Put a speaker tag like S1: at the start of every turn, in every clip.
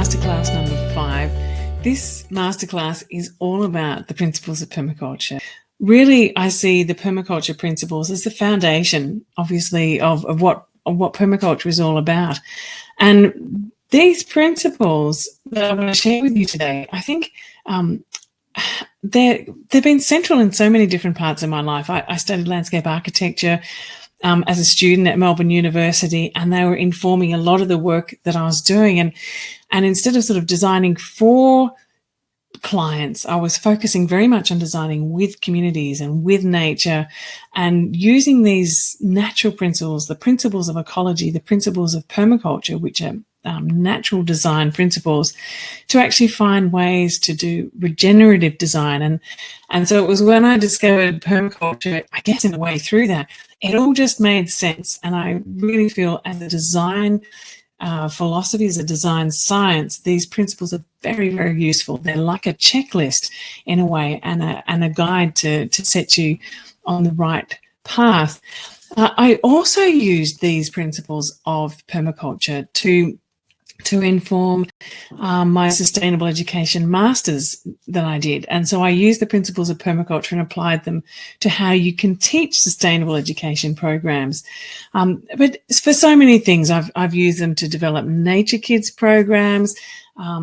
S1: masterclass number 5. This masterclass is all about the principles of permaculture. Really, I see the permaculture principles as the foundation, obviously, of what permaculture is all about. And these principles that I want to share with you today, I think they've been central in so many different parts of my life. I studied landscape architecture as a student at Melbourne University, and they were informing a lot of the work that I was doing. And instead of sort of designing for clients, I was focusing very much on designing with communities and with nature, and using these natural principles, the principles of ecology, the principles of permaculture, which are natural design principles, to actually find ways to do regenerative design. And so it was when I discovered permaculture, I guess in a way through that, it all just made sense. And I really feel as a design philosophy, as a design science, these principles are very, very useful. They're like a checklist in a way, and a guide to set you on the right path. I also used these principles of permaculture to inform my sustainable education masters that I did. And so I used the principles of permaculture and applied them to how you can teach sustainable education programs. But for so many things, I've used them to develop Nature Kids programs,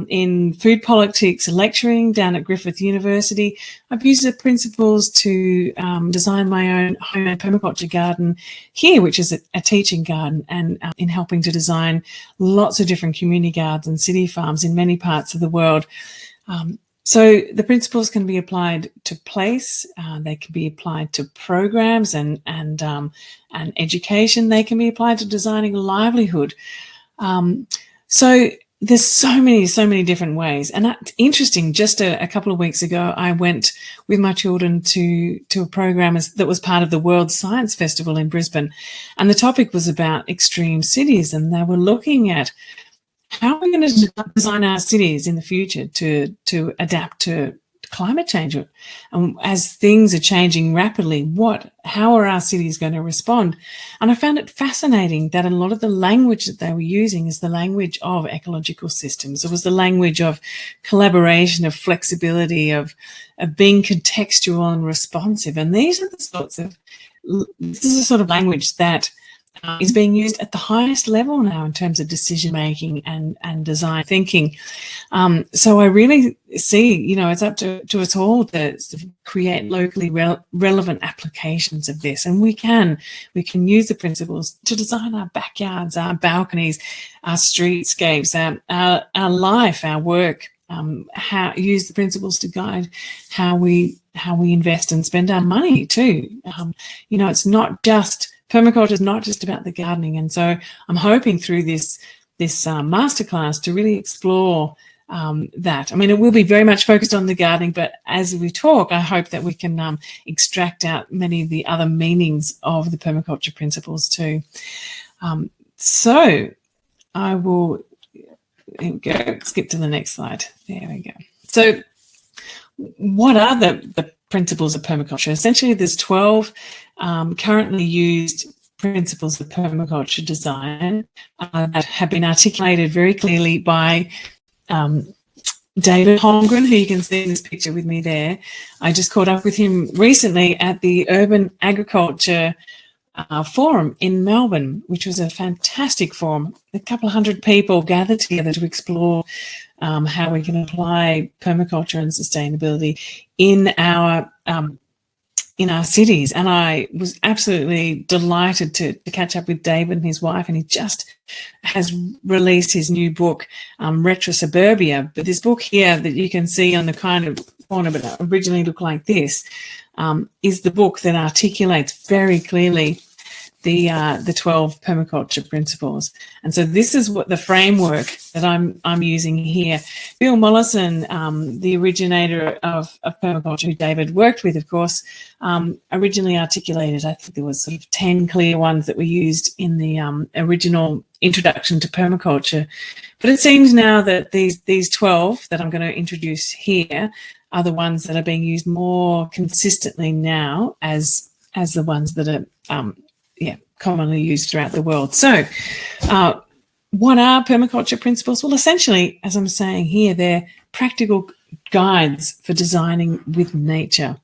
S1: in food politics lecturing down at Griffith University. I've used the principles to design my own homemade permaculture garden here, which is a teaching garden, and in helping to design lots of different community gardens and city farms in many parts of the world. So the principles can be applied to place, they can be applied to programs and education. They can be applied to designing a livelihood. So there's so many different ways. And that's interesting. Just a couple of weeks ago, I went with my children to a program that was part of the World Science Festival in Brisbane. And the topic was about extreme cities. And they were looking at how are we going to design our cities in the future to adapt to climate change. As things are changing rapidly, how are our cities going to respond? And I found it fascinating that a lot of the language that they were using is the language of ecological systems. It was the language of collaboration, of flexibility, of being contextual and responsive. And this is the sort of language that is being used at the highest level now in terms of decision making and design thinking. So I really see, it's up to us all to sort of create locally relevant applications of this, and we can use the principles to design our backyards, our balconies, our streetscapes, our life, our work. Use the principles to guide how we invest and spend our money too. It's not just permaculture is not just about the gardening. And so I'm hoping through this masterclass to really explore that. I mean, it will be very much focused on the gardening, but as we talk, I hope that we can extract out many of the other meanings of the permaculture principles too. So I will skip to the next slide. There we go. So what are the principles of permaculture? Essentially, there's 12 currently used principles of permaculture design that have been articulated very clearly by David Holmgren, who you can see in this picture with me there. I just caught up with him recently at the Urban Agriculture Forum in Melbourne, which was a fantastic forum. A couple of hundred people gathered together to explore how we can apply permaculture and sustainability in our cities. And I was absolutely delighted to catch up with David and his wife, and he just has released his new book, Retro Suburbia. But this book here that you can see on the kind of corner, but originally looked like this, is the book that articulates very clearly the 12 permaculture principles. And so this is what the framework that I'm using here. Bill Mollison, the originator of permaculture, who David worked with, of course, originally articulated, I think there was sort of 10 clear ones that were used in the original introduction to permaculture. But it seems now that these 12 that I'm going to introduce here are the ones that are being used more consistently now as the ones that are commonly used throughout the world. So what are permaculture principles? Well, essentially, as I'm saying here, they're practical guides for designing with nature.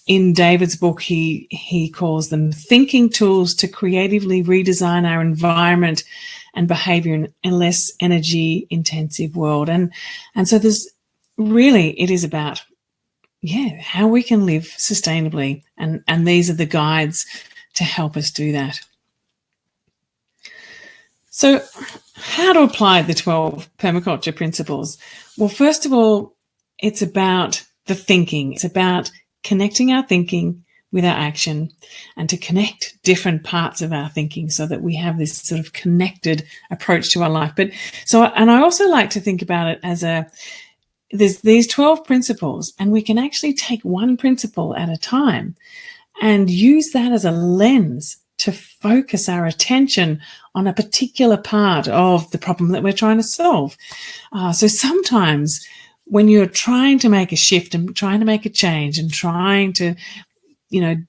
S1: In David's book, he calls them thinking tools to creatively redesign our environment and behavior in a less energy intensive world. And so there's really, it is about, how we can live sustainably. And these are the guides to help us do that. So how to apply the 12 permaculture principles? Well, first of all, it's about the thinking. It's about connecting our thinking with our action, and to connect different parts of our thinking so that we have this sort of connected approach to our life. And I also like to think about it as there's these 12 principles, and we can actually take one principle at a time and use that as a lens to focus our attention on a particular part of the problem that we're trying to solve. So sometimes when you're trying to make a shift and trying to make a change and trying to,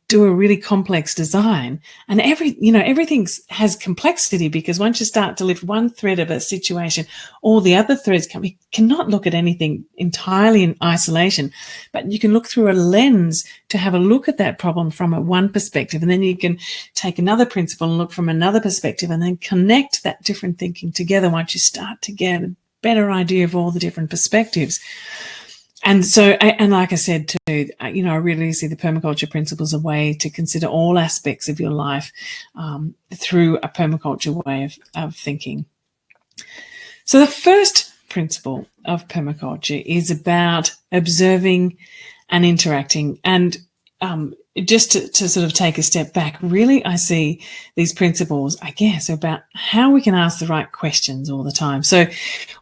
S1: do a really complex design, and everything has complexity, because once you start to lift one thread of a situation, all the other threads come. You cannot look at anything entirely in isolation, but you can look through a lens to have a look at that problem from one perspective, and then you can take another principle and look from another perspective, and then connect that different thinking together once you start to get a better idea of all the different perspectives. And so, and like I said too, I really see the permaculture principles a way to consider all aspects of your life through a permaculture way of thinking. So the first principle of permaculture is about observing and interacting. And just to sort of take a step back, really I see these principles, I guess, about how we can ask the right questions all the time. So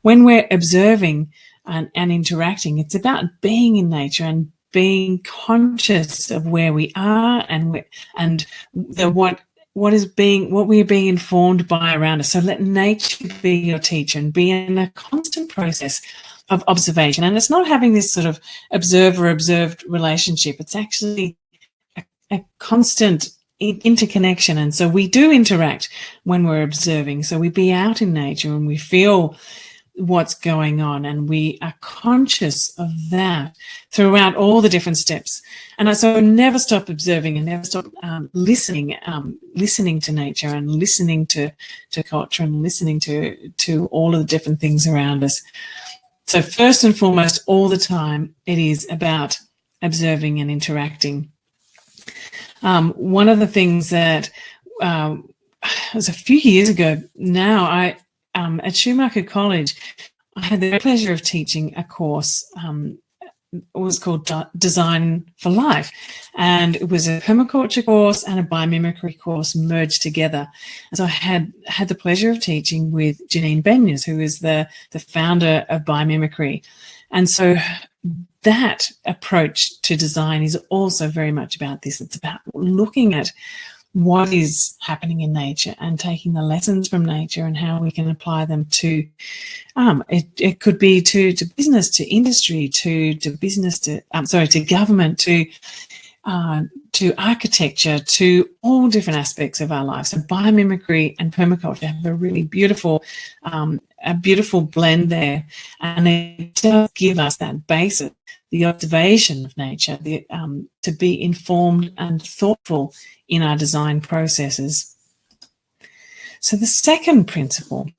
S1: when we're observing and interacting, it's about being in nature and being conscious of where we are and what we are being informed by around us. So let nature be your teacher and be in a constant process of observation. And it's not having this sort of observer-observed relationship. It's actually a constant interconnection. And so we do interact when we're observing. So we be out in nature and we feel what's going on, and we are conscious of that throughout all the different steps. And so never stop observing and never stop listening to nature and listening to culture and listening to all of the different things around us. So first and foremost, all the time, it is about observing and interacting. One of the things that was a few years ago now, at Schumacher College, I had the pleasure of teaching a course. It was called Design for Life, and it was a permaculture course and a biomimicry course merged together. And so I had the pleasure of teaching with Janine Benyus, who is the founder of biomimicry. And so that approach to design is also very much about this. It's about looking at what is happening in nature and taking the lessons from nature and how we can apply them to it could be to business, to industry, to business, to government, to architecture, to all different aspects of our lives. So biomimicry and permaculture have a really beautiful blend there, and it does give us that basis, the observation of nature, to be informed and thoughtful in our design processes. So the second principle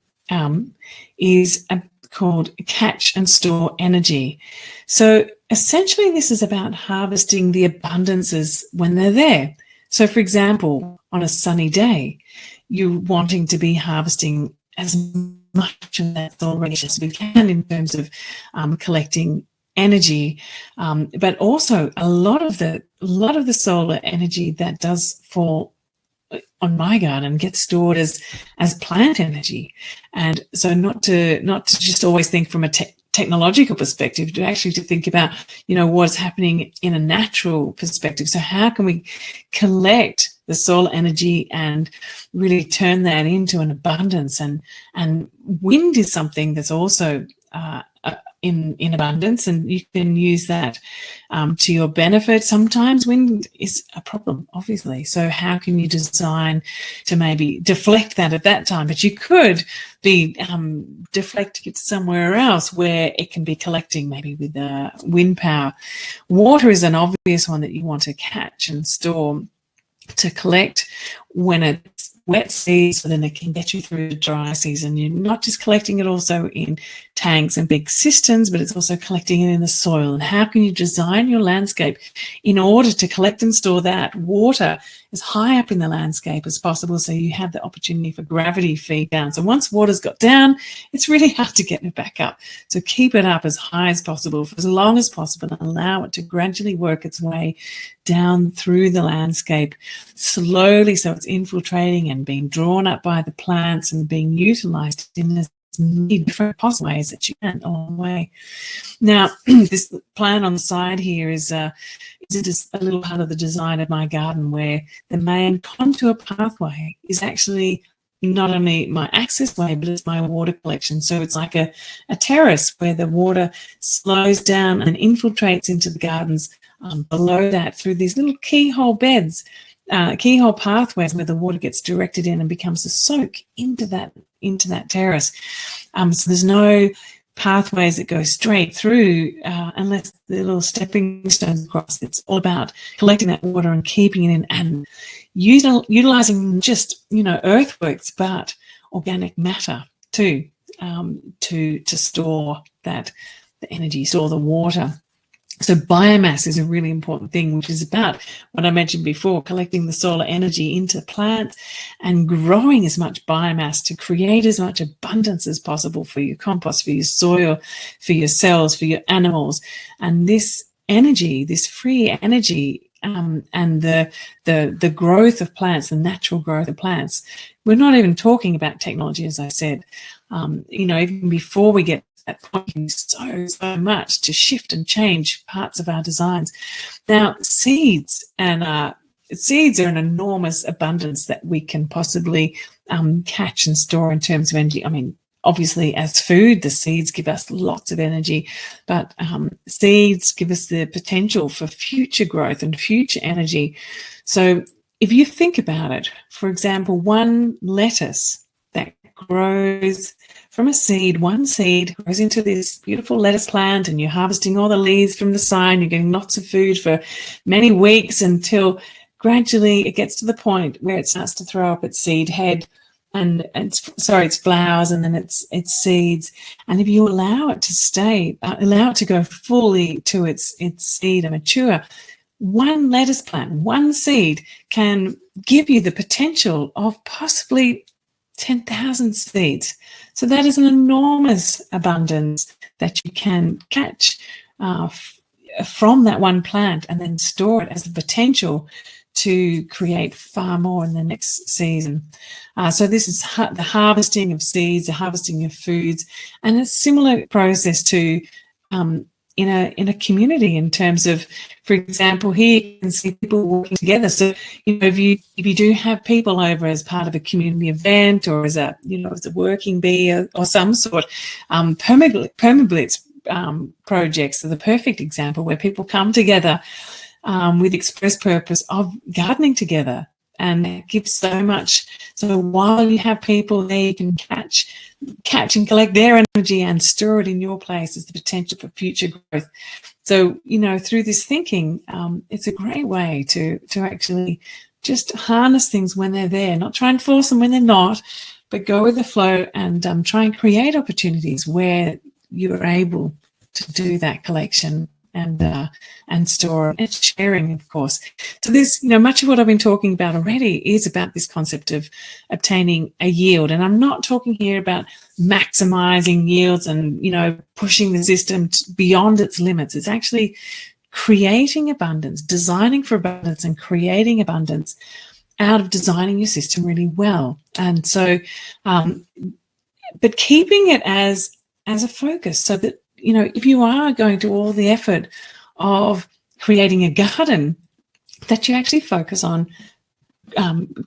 S1: is called catch and store energy. So essentially this is about harvesting the abundances when they're there. So for example, on a sunny day, you're wanting to be harvesting as much of that solar energy as we can in terms of collecting energy, but also a lot of the solar energy that does fall on my garden gets stored as plant energy. And so not to just always think from a technological perspective, to actually to think about what's happening in a natural perspective. So how can we collect the solar energy and really turn that into an abundance? And wind is something that's also in abundance, and you can use that to your benefit. Sometimes wind is a problem, obviously. So how can you design to maybe deflect that at that time? But you could be deflecting it somewhere else where it can be collecting, maybe with wind power. Water is an obvious one that you want to catch and store to collect when it's wet seeds, so then it can get you through the dry season. You're not just collecting it also in tanks and big cisterns, but it's also collecting it in the soil. And how can you design your landscape in order to collect and store that water as high up in the landscape as possible, so you have the opportunity for gravity feed down? So once water's got down, it's really hard to get it back up. So keep it up as high as possible for as long as possible, and allow it to gradually work its way down through the landscape slowly, so it's infiltrating and being drawn up by the plants and being utilized in as many different possible ways that you can along the way. Now, this plan on the side here is just a little part of the design of my garden, where the main contour pathway is actually not only my access way, but it's my water collection. So it's like a terrace where the water slows down and infiltrates into the gardens below that through these little keyhole beds, keyhole pathways where the water gets directed in and becomes a soak into that terrace. So there's no pathways that go straight through unless the little stepping stones across. It's all about collecting that water and keeping it in, and utilizing just earthworks, but organic matter too, to store the energy, store the water. So biomass is a really important thing, which is about what I mentioned before, collecting the solar energy into plants and growing as much biomass to create as much abundance as possible for your compost, for your soil, for your cells, for your animals. And this energy, this free energy, and the growth of plants, the natural growth of plants. We're not even talking about technology, as I said. Even before we get at pointing so much to shift and change parts of our designs. Now, seeds are an enormous abundance that we can possibly catch and store in terms of energy. I mean, obviously, as food, the seeds give us lots of energy, but seeds give us the potential for future growth and future energy. So if you think about it, for example, one lettuce that grows from a seed, one seed grows into this beautiful lettuce plant, and you're harvesting all the leaves from the side. You're getting lots of food for many weeks until gradually it gets to the point where it starts to throw up its seed head and its flowers, and then its seeds. And if you allow it to go fully to its seed and mature, one lettuce plant, one seed can give you the potential of possibly 10,000 seeds. So that is an enormous abundance that you can catch from that one plant, and then store it as a potential to create far more in the next season. So this is the harvesting of seeds, the harvesting of foods, and a similar process to in a community, in terms of, for example, here you can see people working together. So if you do have people over as part of a community event, or as a working bee or some sort, permablitz projects are the perfect example, where people come together with express purpose of gardening together, and it gives so much. So while you have people there, you can catch and collect their energy and store it in your place as the potential for future growth. So, through this thinking, it's a great way to actually just harness things when they're there, not try and force them when they're not, but go with the flow and try and create opportunities where you're able to do that collection and store and sharing, of course. So this, much of what I've been talking about already is about this concept of obtaining a yield. And I'm not talking here about maximizing yields and, pushing the system beyond its limits. It's actually creating abundance, designing for abundance, and creating abundance out of designing your system really well. And so, but keeping it as a focus, so that if you are going to all the effort of creating a garden, that you actually focus on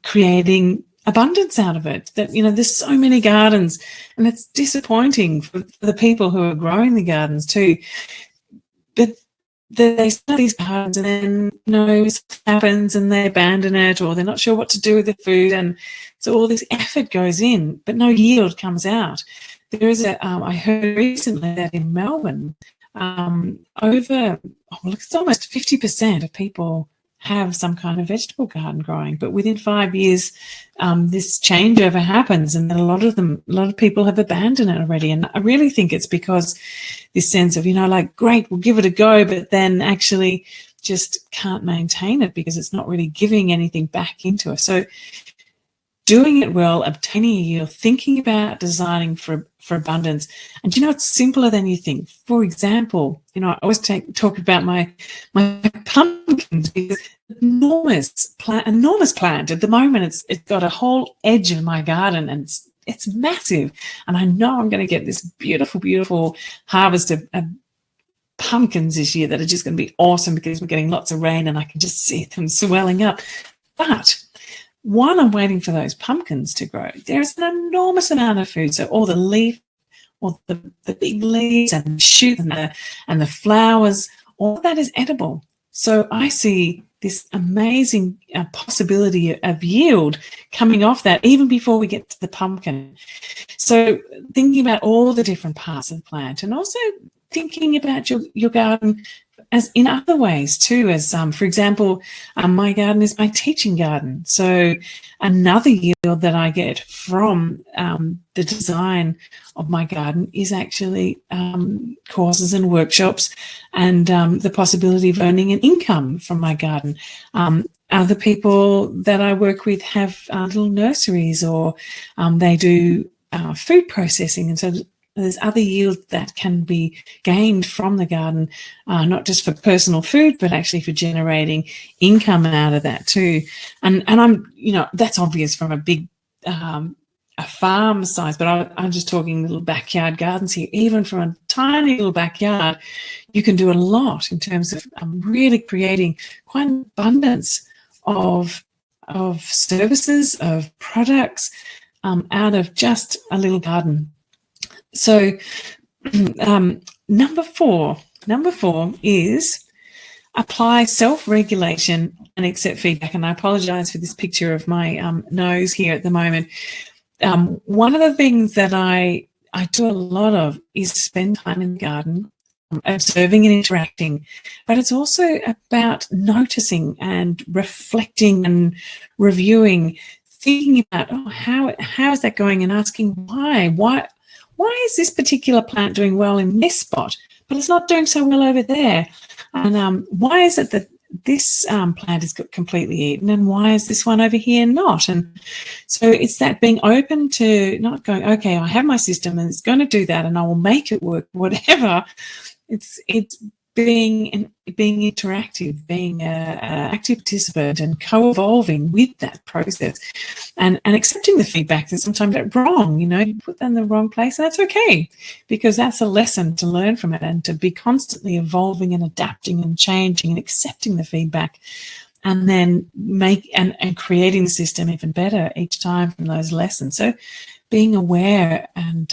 S1: creating abundance out of it. That, there's so many gardens, and it's disappointing for the people who are growing the gardens too. But they start these gardens and then, something happens and they abandon it, or they're not sure what to do with the food. And so all this effort goes in, but no yield comes out. There is I heard recently that in Melbourne, it's almost 50% of people have some kind of vegetable garden growing, but within 5 years, this changeover happens, and then a lot of people have abandoned it already. And I really think it's because this sense of, great, we'll give it a go, but then actually just can't maintain it because it's not really giving anything back into us. So doing it well, obtaining a yield, thinking about designing for abundance. And it's simpler than you think. For example, I always talk about my pumpkins, because enormous plant. At the moment, it's got a whole edge of my garden, and it's massive. And I know I'm going to get this beautiful, beautiful harvest of pumpkins this year that are just going to be awesome, because we're getting lots of rain and I can just see them swelling up. But while I'm waiting for those pumpkins to grow, there's an enormous amount of food. So all the leaf, or the big leaves and the shoot and the flowers, all of that is edible. So I see this amazing possibility of yield coming off that even before we get to the pumpkin. So thinking about all the different parts of the plant, and also thinking about your garden as in other ways too, as for example, my garden is my teaching garden. So another yield that I get from the design of my garden is actually courses and workshops, and the possibility of earning an income from my garden. Other people that I work with have little nurseries, or they do food processing, and so there's other yield that can be gained from the garden, not just for personal food, but actually for generating income out of that too. And I'm, that's obvious from a big a farm size, but I'm just talking little backyard gardens here. Even from a tiny little backyard, you can do a lot in terms of really creating quite an abundance of services, of products out of just a little garden. So number four is apply self-regulation and accept feedback. And I apologize for this picture of my nose here at the moment. One of the things that I do a lot of is spend time in the garden, observing and interacting, but it's also about noticing and reflecting and reviewing, thinking about, how is that going, and asking why is this particular plant doing well in this spot, but it's not doing so well over there? And why is it that this plant is completely eaten, and why is this one over here not? And so it's that being open to not going, okay, I have my system and it's going to do that and I will make it work, whatever. It's being interactive, being an active participant and co-evolving with that process, and accepting the feedback that sometimes it's wrong, you put that in the wrong place, and that's okay, because that's a lesson to learn from it, and to be constantly evolving and adapting and changing and accepting the feedback, and then and creating the system even better each time from those lessons. So being aware and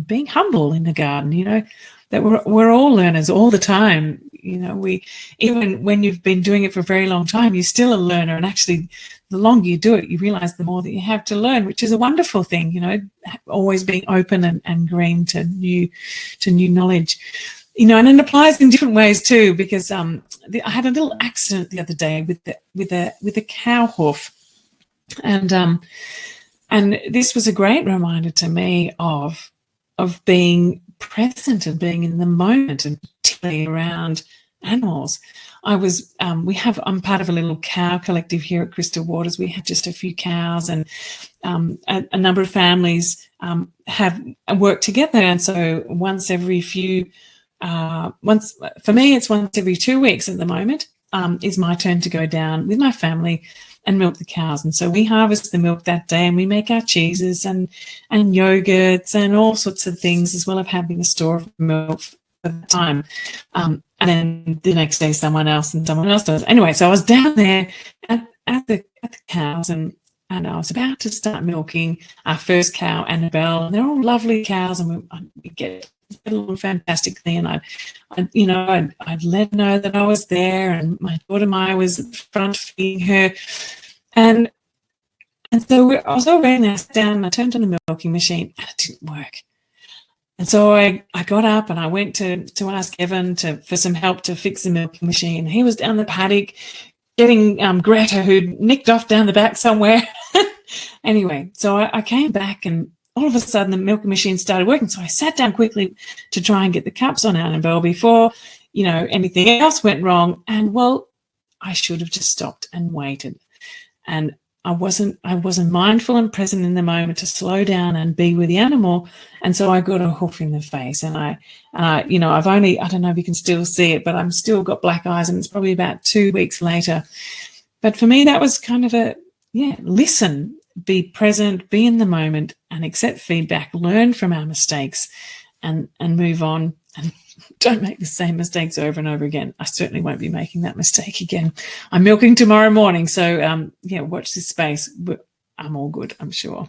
S1: being humble in the garden, that we're all learners all the time. We, even when you've been doing it for a very long time, you're still a learner. And actually, the longer you do it, you realize the more that you have to learn, which is a wonderful thing, always being open and green to new knowledge. And it applies in different ways too, because I had a little accident the other day with a cow hoof. And this was a great reminder to me of being present and being in the moment, and particularly around animals. I'm part of a little cow collective here at Crystal Waters. We have just a few cows, and a number of families have worked together. And so for me, it's once every 2 weeks at the moment, is my turn to go down with my family and milk the cows. And so we harvest the milk that day, and we make our cheeses and yogurts and all sorts of things, as well as having a store of milk for the time. And then the next day someone else does. Anyway, so I was down there at the cows, and and I was about to start milking our first cow, Annabelle, and they're all lovely cows, and we get along fantastically. And I'd let her know that I was there, and my daughter Maya was at the front feeding her, and so I was all ready, and I sat down and I turned on the milking machine, and it didn't work. And so I got up and I went to ask Evan for some help to fix the milking machine. He was down the paddock getting Greta, who'd nicked off down the back somewhere. Anyway, so I came back, and all of a sudden the milking machine started working. So I sat down quickly to try and get the cups on Annabelle before, anything else went wrong. And, well, I should have just stopped and waited. And I wasn't mindful and present in the moment to slow down and be with the animal. And so I got a hoof in the face. And I don't know if you can still see it, but I'm still got black eyes, and it's probably about 2 weeks later. But for me, that was kind of listen, be present, be in the moment, and accept feedback, learn from our mistakes, and move on. And don't make the same mistakes over and over again. I certainly won't be making that mistake again. I'm milking tomorrow morning, so watch this space. But I'm all good, I'm sure.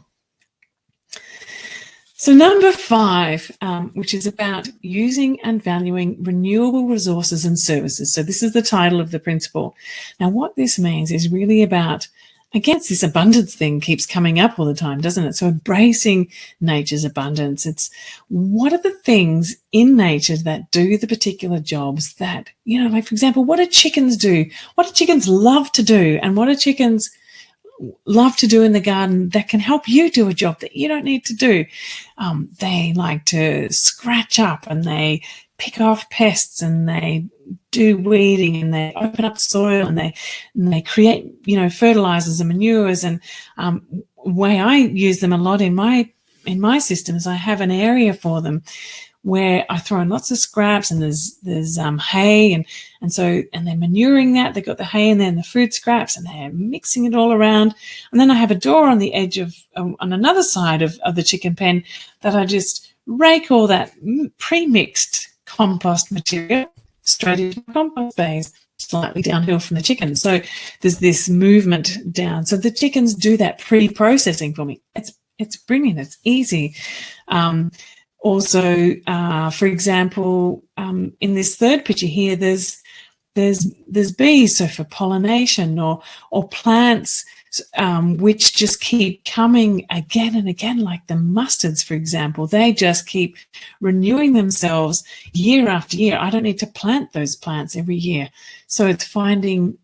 S1: So number 5, which is about using and valuing renewable resources and services. So this is the title of the principle. Now, what this means is really about, again, this abundance thing keeps coming up all the time, doesn't it? So embracing nature's abundance. It's what are the things in nature that do the particular jobs that, like, for example, what do chickens do? What do chickens love to do? And what do chickens love to do in the garden that can help you do a job that you don't need to do? They like to scratch up, and they pick off pests, and they do weeding, and they open up soil, and they create fertilizers and manures. And way I use them a lot in my system is I have an area for them where I throw in lots of scraps, and there's hay, and they're manuring that. They've got the hay and then the food scraps, and they're mixing it all around. And then I have a door on the edge of on another side of the chicken pen that I just rake all that pre-mixed compost material straight into the compost bays, slightly downhill from the chickens. So there's this movement down. So the chickens do that pre-processing for me. It's brilliant. It's easy. Also, for example, in this third picture here, there's bees. So for pollination, or plants which just keep coming again and again, like the mustards, for example. They just keep renewing themselves year after year. I don't need to plant those plants every year. So it's finding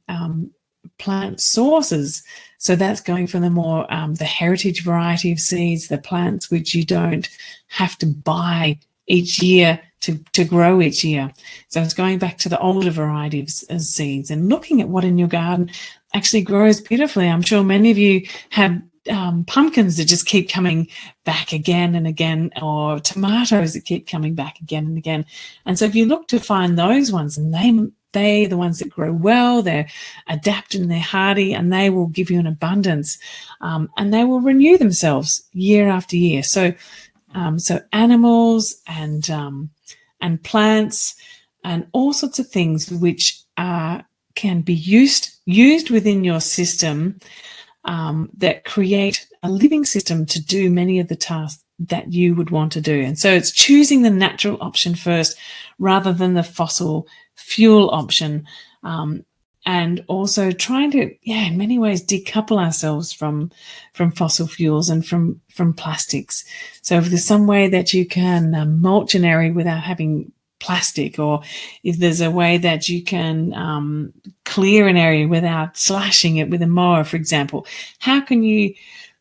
S1: plant sources. So that's going for the more the heritage variety of seeds, the plants which you don't have to buy each year to grow each year. So it's going back to the older variety of seeds and looking at what in your garden actually grows beautifully. I'm sure many of you have pumpkins that just keep coming back again and again, or tomatoes that keep coming back again and again. And so if you look to find those ones, and they're the ones that grow well, they're adapted and they're hardy, and they will give you an abundance, and they will renew themselves year after year. So animals and plants and all sorts of things which can be used within your system, that create a living system to do many of the tasks that you would want to do. And so it's choosing the natural option first rather than the fossil fuel option, and also trying to, in many ways, decouple ourselves from fossil fuels and from plastics. So if there's some way that you can mulch an area without having plastic, or if there's a way that you can clear an area without slashing it with a mower, for example, how can you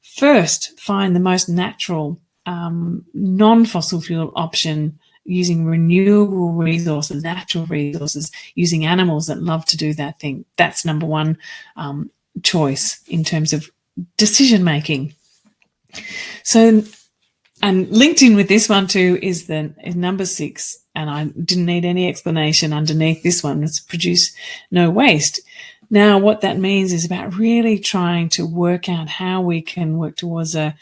S1: first find the most natural non-fossil fuel option using renewable resources, natural resources, using animals that love to do that thing? That's number one choice in terms of decision making. So, and linked in with this one too is number 6, and I didn't need any explanation underneath this one. It's produce no waste. Now, what that means is about really trying to work out how we can work towards a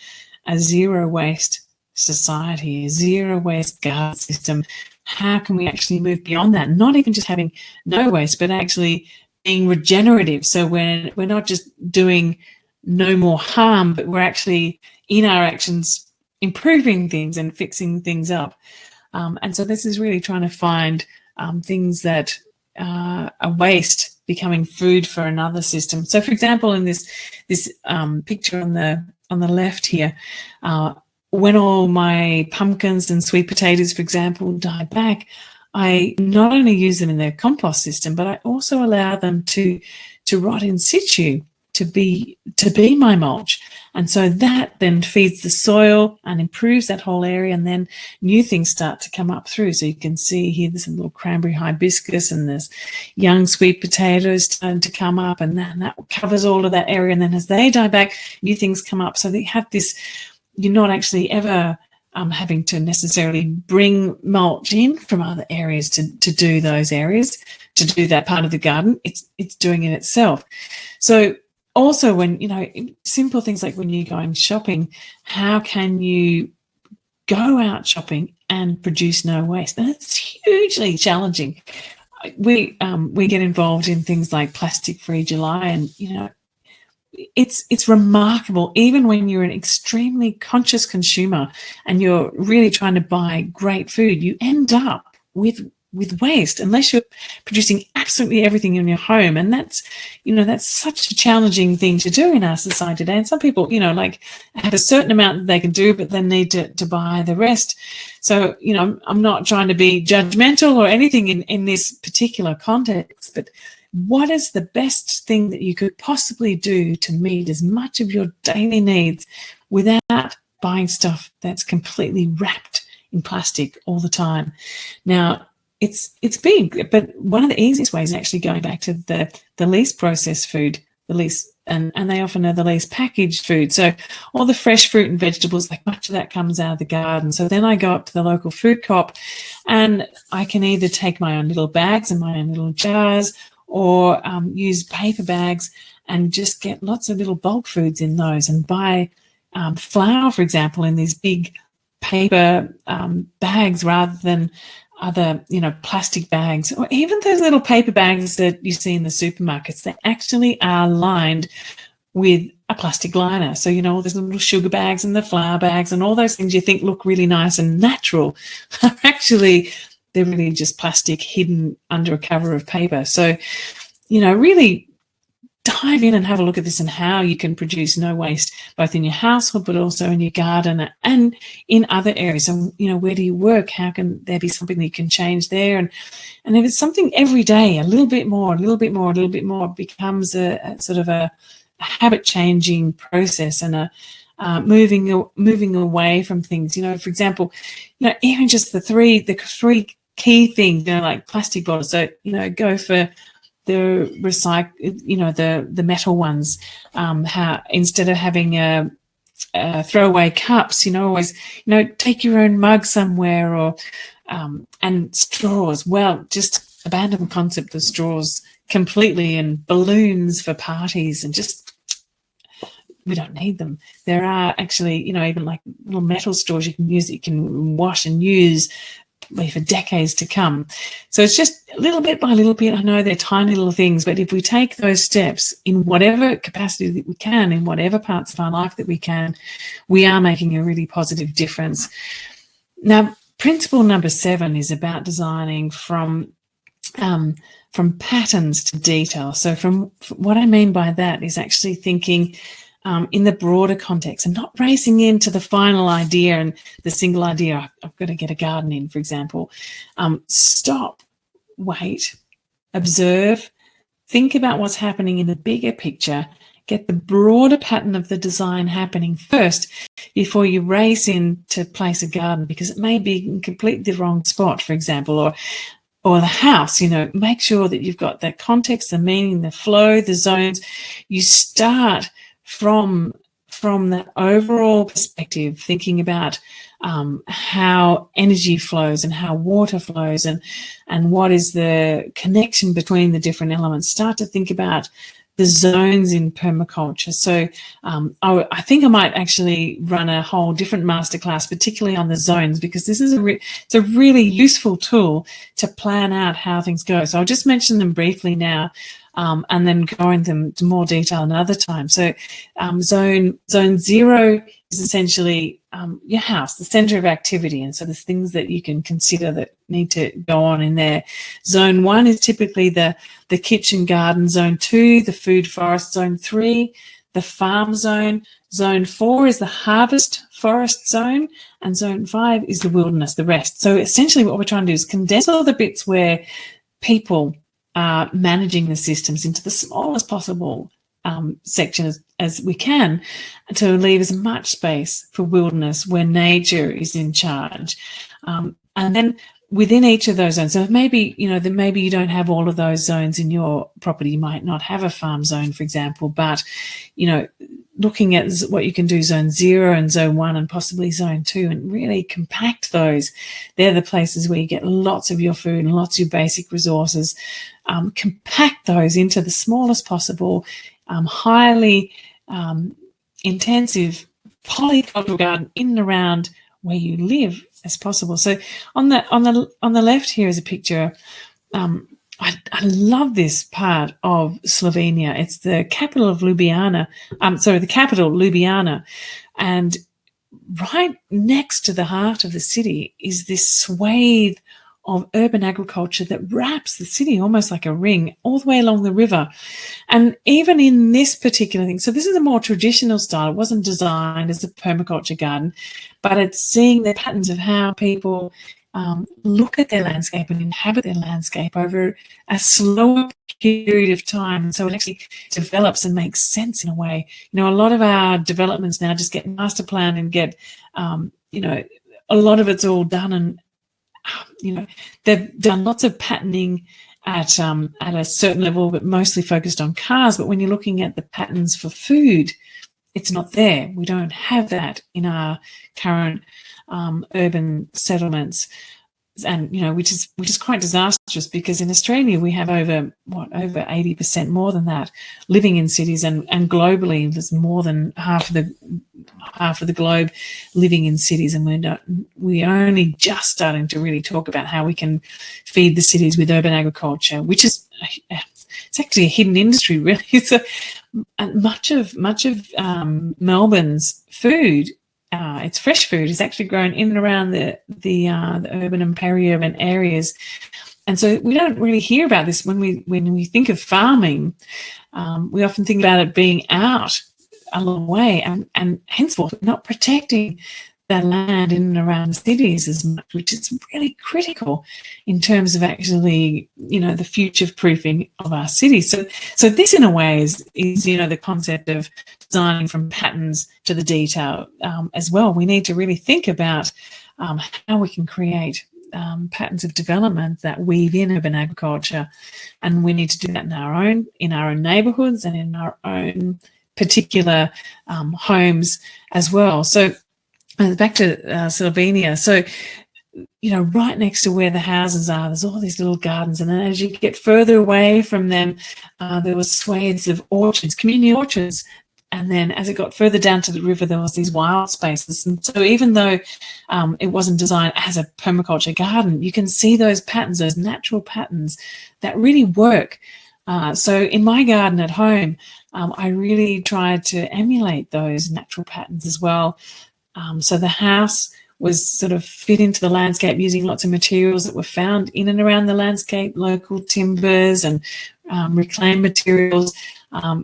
S1: zero waste society, a zero waste garden system. How can we actually move beyond that? Not even just having no waste, but actually being regenerative. So we're not just doing no more harm, but we're actually in our actions improving things and fixing things up. And so this is really trying to find things that are waste becoming food for another system. So, for example, in this picture on the left here, when all my pumpkins and sweet potatoes, for example, die back, I not only use them in their compost system, but I also allow them to rot in situ, to be my mulch. And so that then feeds the soil and improves that whole area, and then new things start to come up through. So you can see here there's a little cranberry hibiscus and there's young sweet potatoes starting to come up, and then that covers all of that area. And then as they die back, new things come up. So they have this, you're not actually ever having to necessarily bring mulch in from other areas to do those areas, to do that part of the garden. It's doing it itself. So also, when, simple things like when you're going shopping, how can you go out shopping and produce no waste? And it's hugely challenging. We get involved in things like Plastic Free July, and it's remarkable. Even when you're an extremely conscious consumer and you're really trying to buy great food, you end up with waste unless you're producing absolutely everything in your home. And that's such a challenging thing to do in our society today. And some people, have a certain amount that they can do, but then need to buy the rest. So, I'm not trying to be judgmental or anything in this particular context, but what is the best thing that you could possibly do to meet as much of your daily needs without buying stuff that's completely wrapped in plastic all the time? Now, it's big, but one of the easiest ways is actually going back to the least processed food, the least, and they often are the least packaged food. So all the fresh fruit and vegetables, like much of that comes out of the garden. So then I go up to the local food co-op, and I can either take my own little bags and my own little jars, or use paper bags and just get lots of little bulk foods in those, and buy flour, for example, in these big paper bags rather than other, plastic bags, or even those little paper bags that you see in the supermarkets. They actually are lined with a plastic liner. So, all those little sugar bags and the flour bags and all those things you think look really nice and natural are actually, they're really just plastic hidden under a cover of paper. So, really dive in and have a look at this and how you can produce no waste, both in your household, but also in your garden and in other areas. So, where do you work? How can there be something that you can change there? And if it's something every day, a little bit more, becomes a sort of a habit-changing process, and a moving away from things. For example, even just the three key things, like plastic bottles. So, go for the recycle, the metal ones. How instead of having a throwaway cups, always, take your own mug somewhere, or and straws. Well, just abandon the concept of straws completely, and balloons for parties, and just, we don't need them. There are actually, even like little metal straws you can use that you can wash and use for decades to come. So it's just little bit by little bit. I know they're tiny little things, but if we take those steps in whatever capacity that we can, in whatever parts of our life that we can, we are making a really positive difference. Now, principle number 7 is about designing from patterns to detail. So from what I mean by that is actually thinking in the broader context, and not racing into the final idea and the single idea, I've got to get a garden in, for example. Stop, wait, observe, think about what's happening in the bigger picture, get the broader pattern of the design happening first before you race in to place a garden, because it may be in completely the wrong spot, for example, or the house. Make sure that you've got the context, the meaning, the flow, the zones. You start from that overall perspective, thinking about how energy flows and how water flows, and what is the connection between the different elements. Start to think about the zones in permaculture. So I think I might actually run a whole different masterclass, particularly on the zones, because this is it's a really useful tool to plan out how things go. So I'll just mention them briefly now. and then go into them to more detail another time. So zone 0 is essentially your house, the center of activity. And so there's things that you can consider that need to go on in there. Zone 1 is typically the kitchen garden. Zone 2, the food forest. Zone 3, the farm zone. Zone 4 is the harvest forest zone, and zone 5 is the wilderness, the rest. So essentially what we're trying to do is condense all the bits where people are managing the systems into the smallest possible section as we can, to leave as much space for wilderness where nature is in charge. And then within each of those zones, so maybe you don't have all of those zones in your property. You might not have a farm zone, for example, but looking at what you can do, zone 0 and zone 1 and possibly zone 2, and really compact those. They're the places where you get lots of your food and lots of your basic resources. Compact those into the smallest possible, highly intensive polycultural garden in and around where you live as possible. So on the left here is a picture. I love this part of Slovenia. It's the capital of Ljubljana. The capital, Ljubljana. And right next to the heart of the city is this swathe of urban agriculture that wraps the city almost like a ring all the way along the river. And even in this particular thing, so this is a more traditional style. It wasn't designed as a permaculture garden, but it's seeing the patterns of how people look at their landscape and inhabit their landscape over a slower period of time. So it actually develops and makes sense in a way. A lot of our developments now just get master planned and get, a lot of it's all done, and they've done lots of patterning at a certain level, but mostly focused on cars. But when you're looking at the patterns for food, it's not there. We don't have that in our current urban settlements, and which is quite disastrous, because in Australia we have over 80% more than that living in cities, and globally there's more than half of the globe living in cities, and we're only just starting to really talk about how we can feed the cities with urban agriculture, which is it's actually a hidden industry, really. So much of Melbourne's food, it's fresh food, is actually grown in and around the urban and peri-urban areas. And so we don't really hear about this when we think of farming. We often think about it being out a long way, and henceforth not protecting that land in and around cities as much, which is really critical in terms of actually, the future proofing of our cities. So this in a way is the concept of designing from patterns to the detail as well. We need to really think about how we can create patterns of development that weave in urban agriculture, and we need to do that in our own neighbourhoods and in our own particular homes as well. So back to Slovenia. So, right next to where the houses are, there's all these little gardens. And then as you get further away from them, there was swathes of orchards, community orchards. And then as it got further down to the river, there was these wild spaces. And so even though it wasn't designed as a permaculture garden, you can see those patterns, those natural patterns that really work. So in my garden at home, I really tried to emulate those natural patterns as well. So the house was sort of fit into the landscape using lots of materials that were found in and around the landscape, local timbers and reclaimed materials.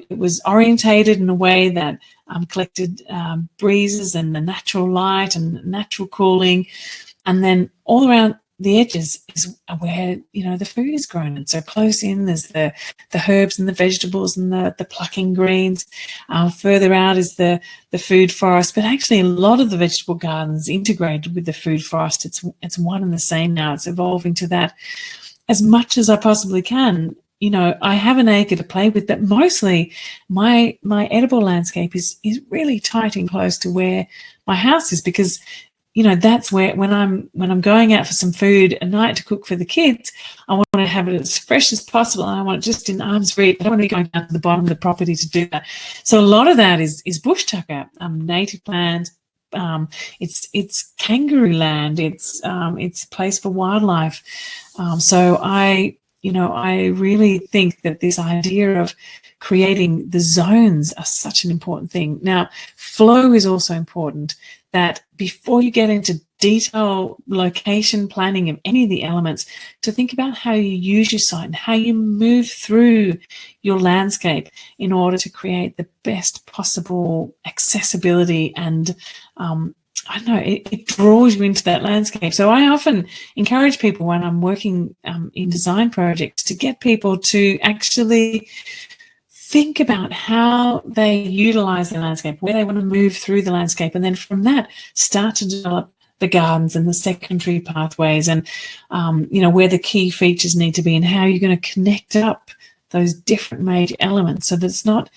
S1: It was orientated in a way that collected breezes and the natural light and natural cooling. And then all around the edges is where, the food is grown. And so close in, there's the herbs and the vegetables and the plucking greens. Further out is the food forest. But actually a lot of the vegetable gardens integrated with the food forest. It's one and the same now. It's evolving to that as much as I possibly can. I have an acre to play with, but mostly my edible landscape is really tight and close to where my house is, because that's where when I'm going out for some food at night to cook for the kids, I want to have it as fresh as possible, and I want it just in arm's reach. I don't want to be going down to the bottom of the property to do that. So a lot of that is bush tucker, native land. It's kangaroo land. It's a place for wildlife. So I I really think that this idea of creating the zones are such an important thing. Now, flow is also important, that before you get into detail location planning of any of the elements, to think about how you use your site and how you move through your landscape in order to create the best possible accessibility and I don't know, it draws you into that landscape. So I often encourage people when I'm working in design projects to get people to actually think about how they utilize the landscape, where they want to move through the landscape, and then from that start to develop the gardens and the secondary pathways and, where the key features need to be and how you're going to connect up those different major elements so that it's not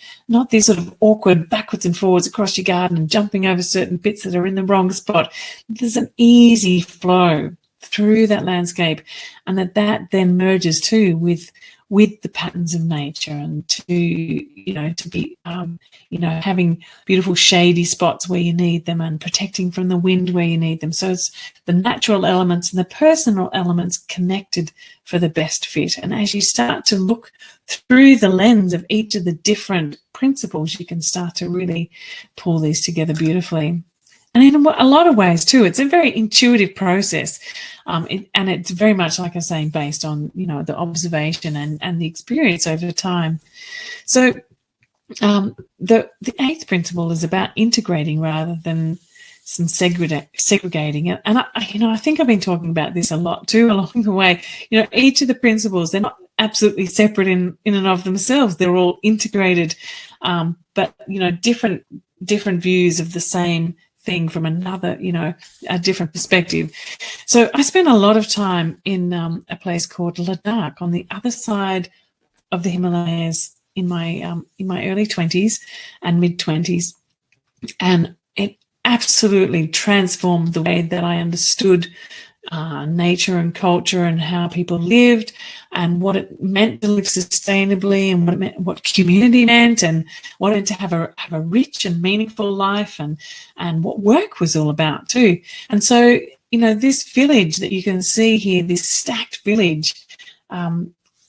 S1: this sort of awkward backwards and forwards across your garden and jumping over certain bits that are in the wrong spot. There's an easy flow through that landscape, and that then merges too with the patterns of nature, and to be having beautiful shady spots where you need them and protecting from the wind where you need them. So it's the natural elements and the personal elements connected for the best fit. And as you start to look through the lens of each of the different principles, you can start to really pull these together beautifully. And in a lot of ways too, it's a very intuitive process, and it's very much, like I was saying, based on the observation and the experience over time. So the eighth principle is about integrating rather than some segregating. And I think I've been talking about this a lot too along the way. Each of the principles, they're not absolutely separate in and of themselves. They're all integrated, but different views of the same thing from another, a different perspective. So I spent a lot of time in a place called Ladakh on the other side of the Himalayas in my early 20s and mid 20s, and it absolutely transformed the way that I understood nature and culture and how people lived and what it meant to live sustainably and what it meant, what community meant, and what it meant to have a rich and meaningful life, and what work was all about too. And so, this village that you can see here, this stacked village,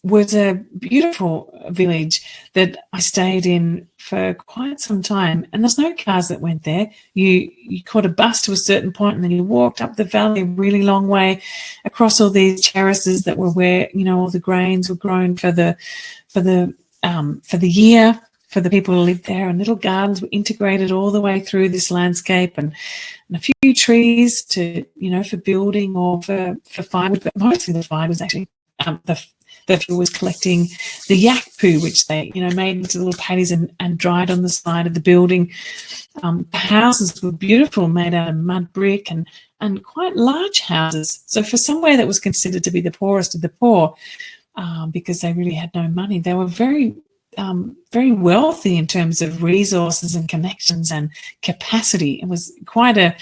S1: was a beautiful village that I stayed in for quite some time. And there's no cars that went there. You caught a bus to a certain point, and then you walked up the valley a really long way across all these terraces that were where all the grains were grown for the year for the people who lived there, and little gardens were integrated all the way through this landscape, and a few trees to for building or for firewood, but mostly the firewood was actually the fuel was collecting the yak poo, which they made into little patties and dried on the side of the building. The houses were beautiful, made out of mud brick and quite large houses. So for somewhere that was considered to be the poorest of the poor, because they really had no money, they were very very wealthy in terms of resources and connections and capacity. It was quite a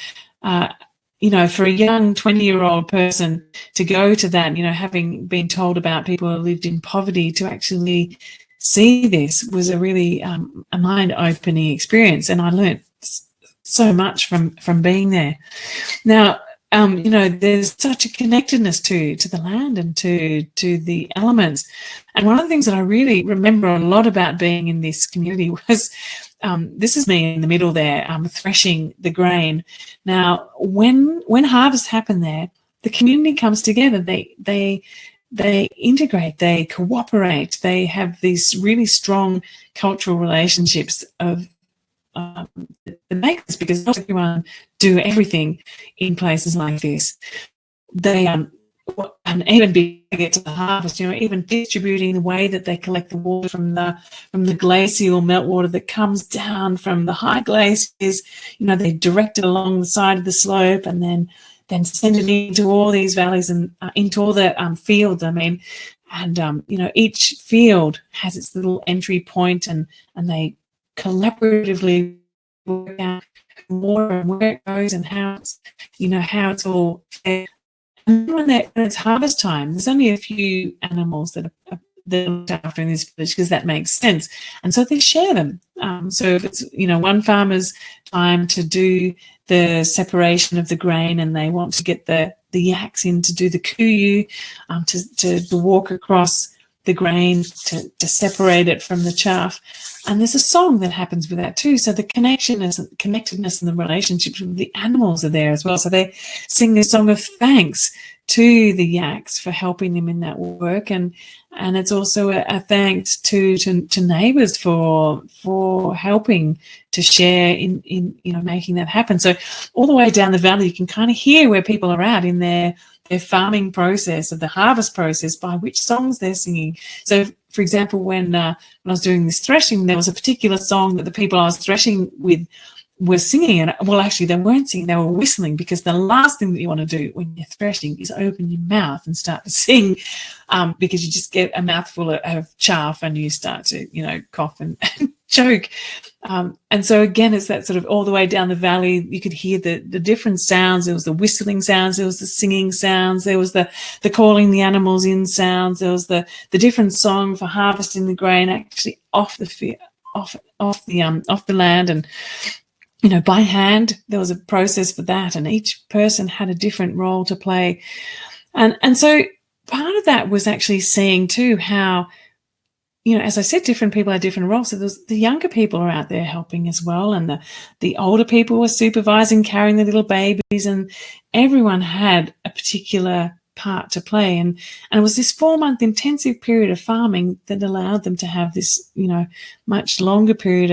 S1: for a young 20-year-old person to go to that, having been told about people who lived in poverty, to actually see this was a really a mind-opening experience, and I learnt so much from being there. Now, there's such a connectedness to the land and to the elements. And one of the things that I really remember a lot about being in this community was this is me in the middle there, threshing the grain. Now, when harvests happen there, the community comes together. They integrate, they cooperate, they have these really strong cultural relationships of the makers, because not everyone do everything in places like this. They and even before they get to the harvest, even distributing the way that they collect the water from the glacial meltwater that comes down from the high glaciers, they direct it along the side of the slope and then send it into all these valleys and into all the fields. Each field has its little entry point, and they collaboratively work out more and where it goes and how it's all fair. And when it's harvest time, there's only a few animals that they're looked after in this village because that makes sense. And so they share them. So if it's, one farmer's time to do the separation of the grain and they want to get the yaks in to do the kuyu, to walk across the grain to separate it from the chaff. And there's a song that happens with that too. So the connectedness and the relationships with the animals are there as well. So they sing a song of thanks to the yaks for helping them in that work, and it's also a thanks to neighbours for helping to share in making that happen. So all the way down the valley, you can kind of hear where people are at in their farming process, of the harvest process, by which songs they're singing. So, for example, when I was doing this threshing, there was a particular song that the people I was threshing with were singing, and well, actually they weren't singing, they were whistling, because the last thing that you want to do when you're threshing is open your mouth and start to sing, because you just get a mouthful of chaff and you start to cough and choke. And so again, it's that sort of all the way down the valley, you could hear the different sounds. There was the whistling sounds, there was the singing sounds, there was the calling the animals in sounds, there was the different song for harvesting the grain actually off the land, and by hand. There was a process for that, and each person had a different role to play. And so part of that was actually seeing too how, as I said, different people had different roles. So the younger people are out there helping as well, and the older people were supervising, carrying the little babies, and everyone had a particular part to play. And it was this 4-month intensive period of farming that allowed them to have this, much longer period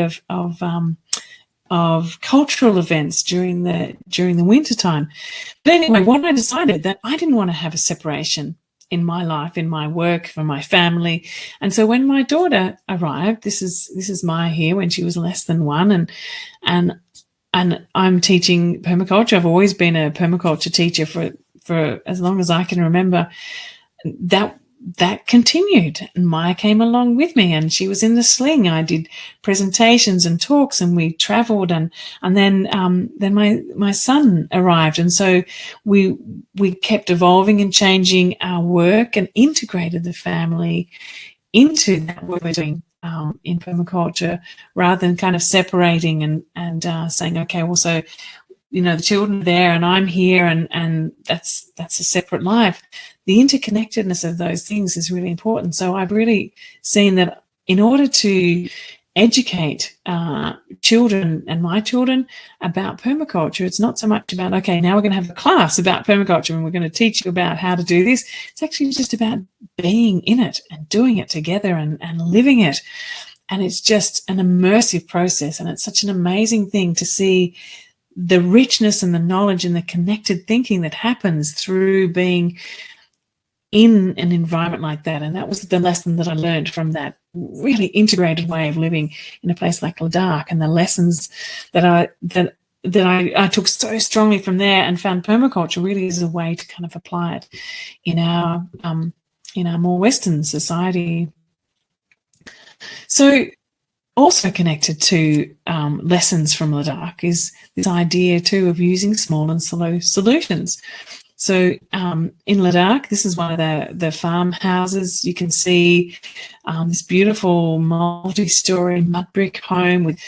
S1: of cultural events during the winter time. But anyway, what I decided, that I didn't want to have a separation in my life, in my work, for my family. And so when my daughter arrived, this is Maya here, when she was less than 1, and I'm teaching permaculture. I've always been a permaculture teacher for as long as I can remember. That continued, and Maya came along with me, and she was in the sling. I did presentations and talks, and we travelled, and then my son arrived, and so we kept evolving and changing our work and integrated the family into that work we're doing in permaculture, rather than kind of separating and saying, okay, well, so the children are there and I'm here, and that's a separate life. The interconnectedness of those things is really important. So I've really seen that in order to educate children and my children about permaculture, it's not so much about, okay, now we're going to have a class about permaculture and we're going to teach you about how to do this. It's actually just about being in it and doing it together and living it. And it's just an immersive process, and it's such an amazing thing to see the richness and the knowledge and the connected thinking that happens through being in an environment like that. And that was the lesson that I learned from that really integrated way of living in a place like Ladakh, and the lessons that I took so strongly from there, and found permaculture really is a way to kind of apply it in our more Western society. So also connected to lessons from Ladakh is this idea too of using small and slow solutions. So in Ladakh, this is one of the farmhouses. You can see this beautiful multi-story mud brick home with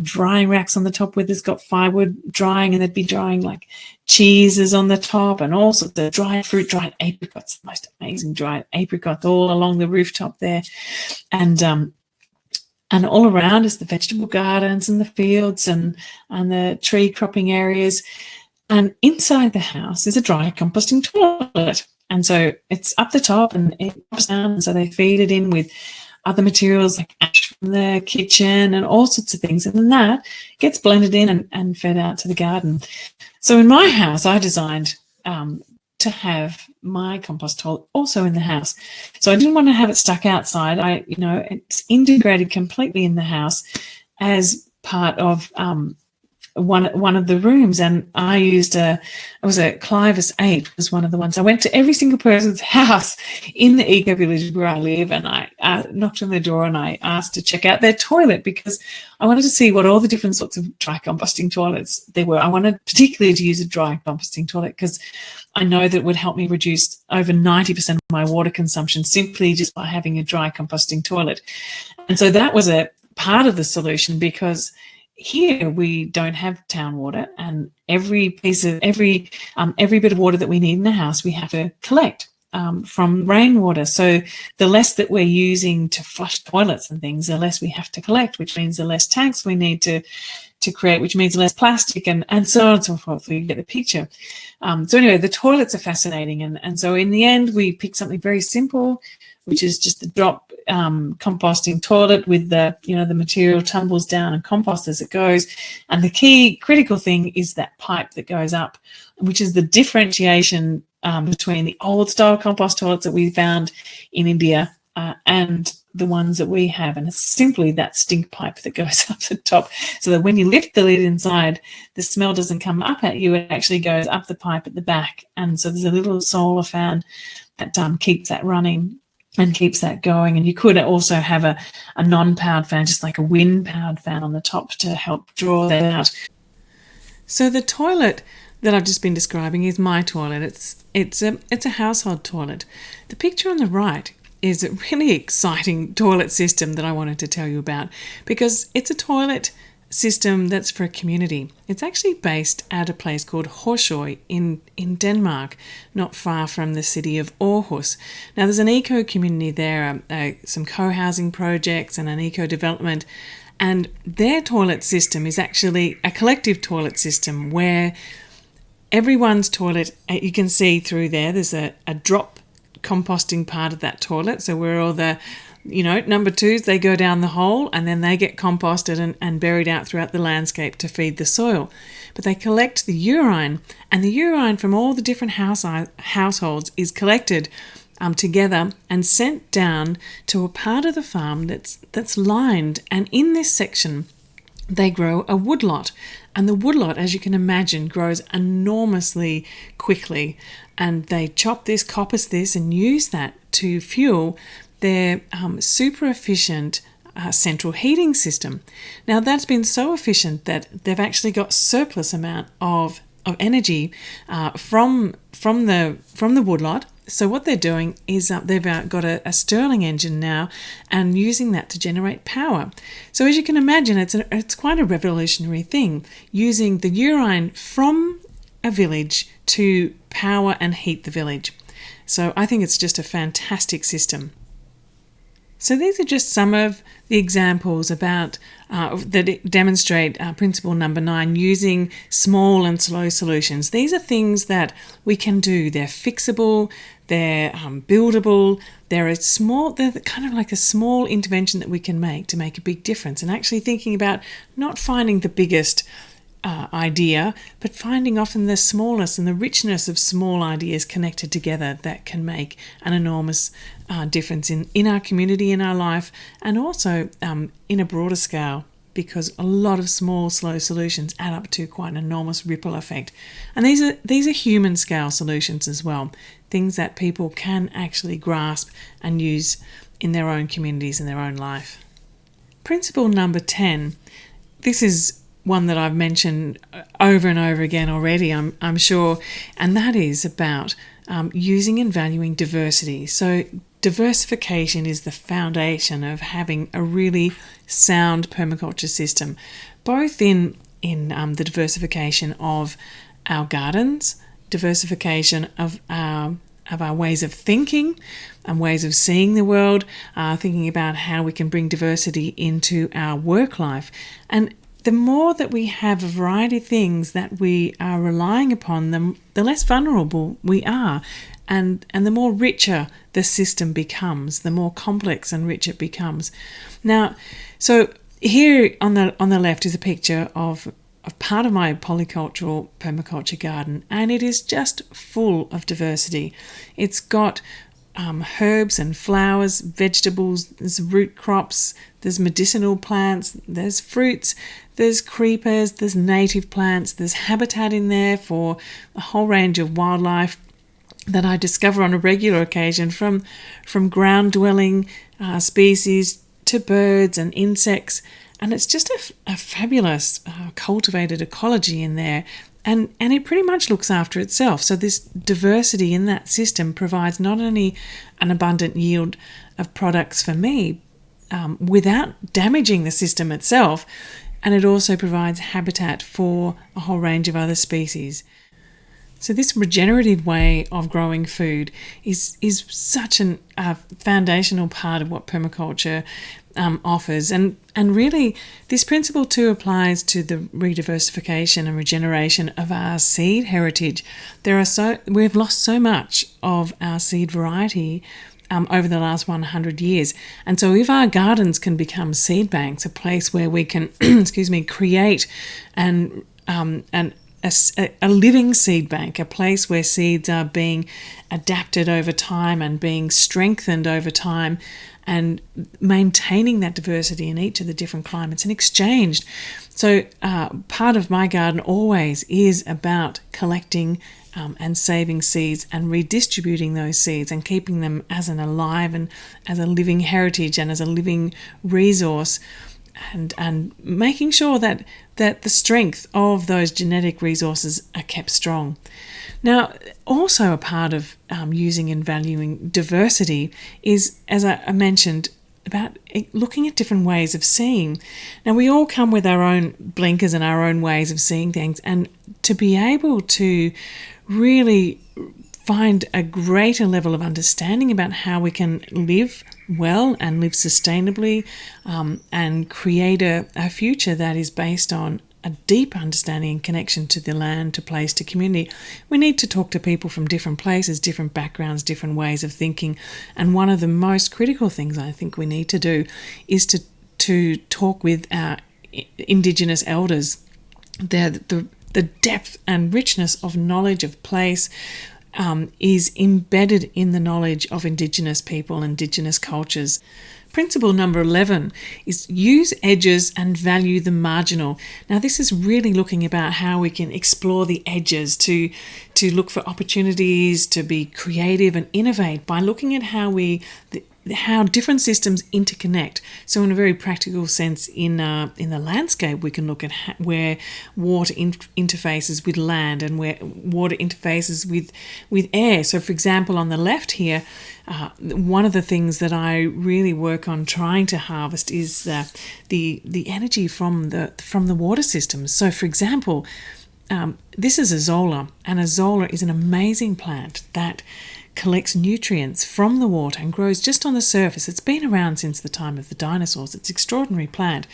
S1: drying racks on the top where there's got firewood drying, and they'd be drying like cheeses on the top, and all sorts of dried fruit, dried apricots, the most amazing dried apricots all along the rooftop there. And all around is the vegetable gardens and the fields and the tree cropping areas. And inside the house is a dry composting toilet. And so it's up the top and it drops down. And so they feed it in with other materials like ash from the kitchen and all sorts of things. And then that gets blended in and fed out to the garden. So in my house, I designed to have my compost toilet also in the house. So I didn't want to have it stuck outside. It's integrated completely in the house as part of one of the rooms, and I used it was a Clivus 8 was one of the ones. I went to every single person's house in the eco village where I live, and I knocked on their door and I asked to check out their toilet because I wanted to see what all the different sorts of dry composting toilets there were. I wanted particularly to use a dry composting toilet because I know that it would help me reduce over 90% of my water consumption simply just by having a dry composting toilet. And so that was a part of the solution, because here we don't have town water, and every bit of water that we need in the house we have to collect from rainwater. So the less that we're using to flush toilets and things, the less we have to collect, which means the less tanks we need to create, which means less plastic, and so on and so forth. So you get the picture. So anyway, the toilets are fascinating, and so in the end we picked something very simple, which is just the drop composting toilet with the material tumbles down and compost as it goes. And the key critical thing is that pipe that goes up, which is the differentiation between the old style compost toilets that we found in India and the ones that we have. And it's simply that stink pipe that goes up the top, so that when you lift the lid inside, the smell doesn't come up at you, it actually goes up the pipe at the back. And so there's a little solar fan that keeps that running and keeps that going. And you could also have a non-powered fan, just like a wind-powered fan on the top, to help draw that out. So the toilet that I've just been describing is my toilet. It's a household toilet. The picture on the right is a really exciting toilet system that I wanted to tell you about, because it's a toilet system that's for a community. It's actually based at a place called Horsøy in Denmark, not far from the city of Aarhus. Now there's an eco community there, some co-housing projects and an eco development, and their toilet system is actually a collective toilet system where everyone's toilet, you can see through there's a drop composting part of that toilet, so where all the number twos, they go down the hole and then they get composted and buried out throughout the landscape to feed the soil. But they collect the urine, and the urine from all the different households is collected together and sent down to a part of the farm that's lined. And in this section, they grow a woodlot. And the woodlot, as you can imagine, grows enormously quickly. And they chop this, coppice this, and use that to fuel their super efficient central heating system. Now that's been so efficient that they've actually got surplus amount of energy from the woodlot. So what they're doing is they've got a Stirling engine now and using that to generate power. So as you can imagine, it's quite a revolutionary thing, using the urine from a village to power and heat the village. So I think it's just a fantastic system. So these are just some of the examples about that demonstrate principle number 9, using small and slow solutions. These are things that we can do. They're fixable, they're buildable, they're kind of like a small intervention that we can make to make a big difference. And actually thinking about not finding the biggest idea, but finding often the smallness and the richness of small ideas connected together that can make an enormous difference in our community, in our life, and also in a broader scale, because a lot of small, slow solutions add up to quite an enormous ripple effect. And these are human scale solutions as well, things that people can actually grasp and use in their own communities, in their own life. Principle number 10, this is one that I've mentioned over and over again already, I'm sure, and that is about using and valuing diversity. So diversification is the foundation of having a really sound permaculture system, both in the diversification of our gardens, diversification of our ways of thinking and ways of seeing the world, thinking about how we can bring diversity into our work life. And the more that we have a variety of things that we are relying upon, the less vulnerable we are, and the more richer the system becomes, the more complex and rich it becomes. Now, so here on the left is a picture of part of my polycultural permaculture garden, and it is just full of diversity. It's got herbs and flowers, vegetables, there's root crops, there's medicinal plants, there's fruits, There's creepers, there's native plants, there's habitat in there for a whole range of wildlife that I discover on a regular occasion, from ground-dwelling species to birds and insects. And it's just a fabulous cultivated ecology in there. And it pretty much looks after itself. So this diversity in that system provides not only an abundant yield of products for me without damaging the system itself, and it also provides habitat for a whole range of other species. So this regenerative way of growing food is such a foundational part of what permaculture offers. And really, this principle too applies to the rediversification and regeneration of our seed heritage. We've lost so much of our seed variety over the last 100 years. And so if our gardens can become seed banks, a place where we can, create a living seed bank, a place where seeds are being adapted over time and being strengthened over time, and maintaining that diversity in each of the different climates and exchanged. So part of my garden always is about collecting and saving seeds and redistributing those seeds and keeping them as an alive and as a living heritage and as a living resource, and making sure that the strength of those genetic resources are kept strong. Now, also a part of using and valuing diversity is, as I mentioned, about looking at different ways of seeing. Now, we all come with our own blinkers and our own ways of seeing things, and to be able to really find a greater level of understanding about how we can live well and live sustainably, and create a future that is based on a deep understanding and connection to the land, to place, to community. We need to talk to people from different places, different backgrounds, different ways of thinking. And one of the most critical things I think we need to do is to talk with our Indigenous elders. The depth and richness of knowledge of place is embedded in the knowledge of Indigenous people, Indigenous cultures. Principle number 11 is use edges and value the marginal. Now, this is really looking about how we can explore the edges, to look for opportunities, to be creative and innovate by looking at how different systems interconnect. So in a very practical sense, in the landscape, we can look at where water interfaces with land and where water interfaces with air. So for example, on the left here, one of the things that I really work on trying to harvest is the energy from the water systems. So for example, this is a zola, and a zola is an amazing plant that collects nutrients from the water and grows just on the surface. It's been around since the time of the dinosaurs. It's an extraordinary plant,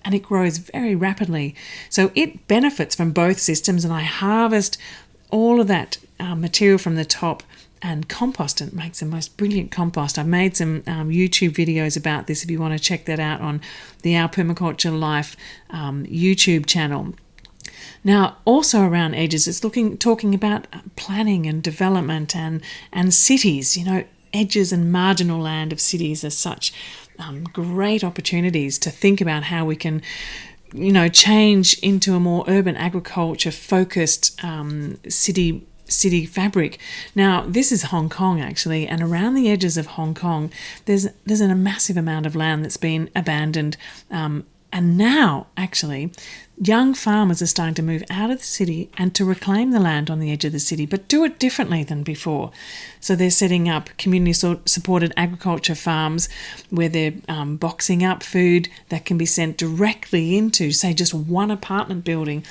S1: and it grows very rapidly. So it benefits from both systems, and I harvest all of that material from the top and compost, and it makes the most brilliant compost. I've made some YouTube videos about this if you want to check that out on the Our Permaculture Life YouTube channel. Now, also around edges, it's talking about planning and development and cities. You know, edges and marginal land of cities are such great opportunities to think about how we can, change into a more urban agriculture focused city fabric. Now, this is Hong Kong actually, and around the edges of Hong Kong, there's a massive amount of land that's been abandoned. And now, actually, young farmers are starting to move out of the city and to reclaim the land on the edge of the city, but do it differently than before. So they're setting up community-supported agriculture farms where they're boxing up food that can be sent directly into, say, just one apartment building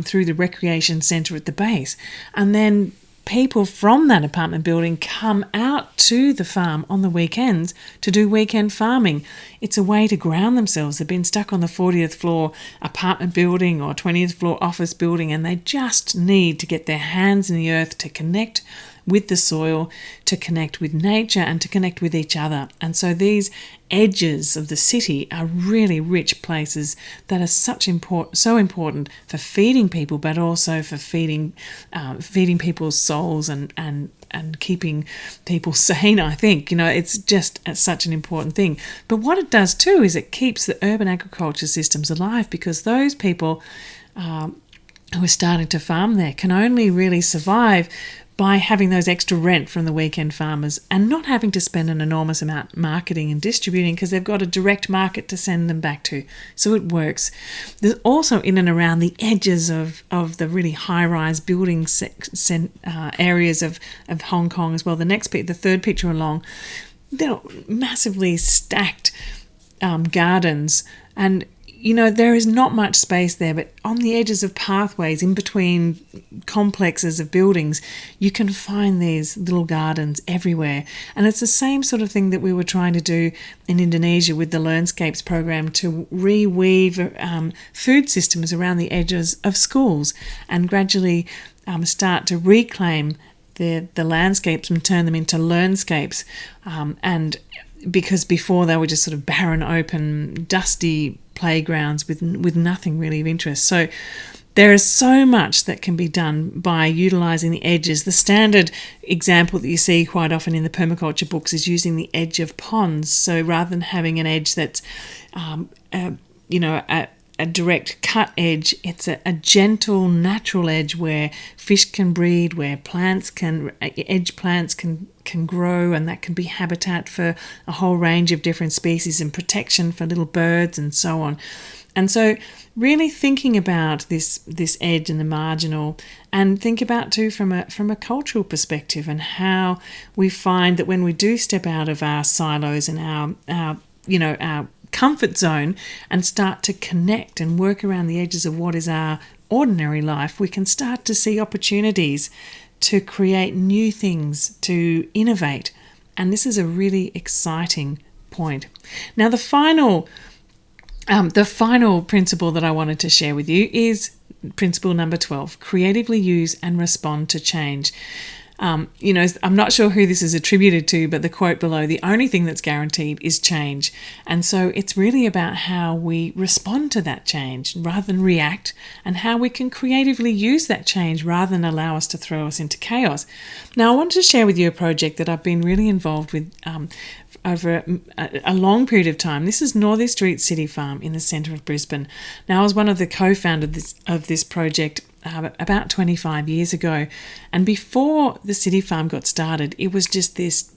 S1: through the recreation centre at the base. And then people from that apartment building come out to the farm on the weekends to do weekend farming. It's a way to ground themselves. They've been stuck on the 40th floor apartment building or 20th floor office building, and they just need to get their hands in the earth to connect with the soil, to connect with nature, and to connect with each other. And so these edges of the city are really rich places that are so important for feeding people, but also for feeding people's souls and keeping people sane. I think, it's just such an important thing. But what it does too is it keeps the urban agriculture systems alive, because those people who are starting to farm there can only really survive by having those extra rent from the weekend farmers and not having to spend an enormous amount marketing and distributing, because they've got a direct market to send them back to. So it works. There's also in and around the edges of the really high-rise building areas of Hong Kong as well. The third picture along, they're massively stacked gardens, and there is not much space there, but on the edges of pathways, in between complexes of buildings, you can find these little gardens everywhere. And it's the same sort of thing that we were trying to do in Indonesia with the Learnscapes program, to reweave food systems around the edges of schools and gradually start to reclaim the landscapes and turn them into learnscapes. And because before they were just sort of barren, open, dusty playgrounds with nothing really of interest. So there is so much that can be done by utilising the edges. The standard example that you see quite often in the permaculture books is using the edge of ponds. So rather than having an edge that's a direct cut edge, it's a gentle, natural edge where fish can breed, where edge plants can grow, and that can be habitat for a whole range of different species and protection for little birds and so on. And so really thinking about this edge and the marginal, and think about too from a cultural perspective, and how we find that when we do step out of our silos and our comfort zone and start to connect and work around the edges of what is our ordinary life, we can start to see opportunities to create new things, to innovate. And this is a really exciting point. Now, the final principle that I wanted to share with you is principle number 12, creatively use and respond to change. I'm not sure who this is attributed to, but the quote below, the only thing that's guaranteed is change. And so it's really about how we respond to that change rather than react, and how we can creatively use that change rather than allow us to throw us into chaos. Now, I wanted to share with you a project that I've been really involved with over a long period of time. This is Northeast Street City Farm in the centre of Brisbane. Now, I was one of the co-founders of this project about 25 years ago. And before the City Farm got started, it was just this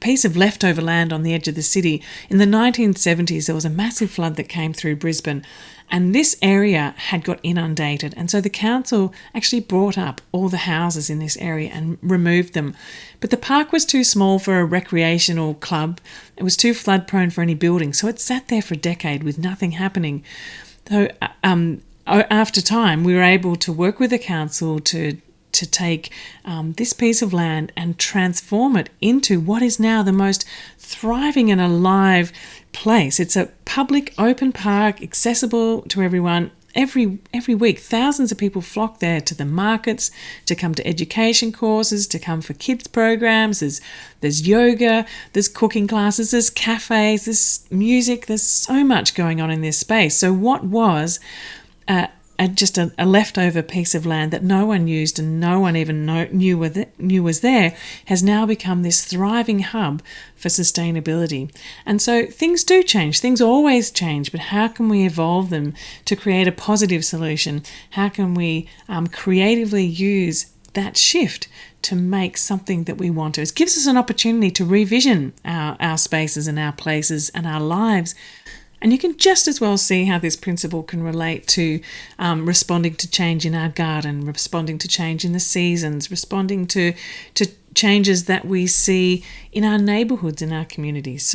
S1: piece of leftover land on the edge of the city. In the 1970s, there was a massive flood that came through Brisbane, and this area had got inundated. And so the council actually brought up all the houses in this area and removed them. But the park was too small for a recreational club. It was too flood prone for any building. So it sat there for a decade with nothing happening. So after time, we were able to work with the council to take this piece of land and transform it into what is now the most thriving and alive place. It's a public open park, accessible to everyone. Every week, thousands of people flock there to the markets, to come to education courses, to come for kids programs. There's yoga, there's cooking classes, there's cafes, there's music. There's so much going on in this space. So what was just a leftover piece of land that no one used and no one even knew was there has now become this thriving hub for sustainability. And so things do change. Things always change, but how can we evolve them to create a positive solution? How can we creatively use that shift to make something that we want to? It gives us an opportunity to revision our spaces and our places and our lives. And you can just as well see how this principle can relate to responding to change in our garden, responding to change in the seasons, responding to changes that we see in our neighbourhoods, in our communities.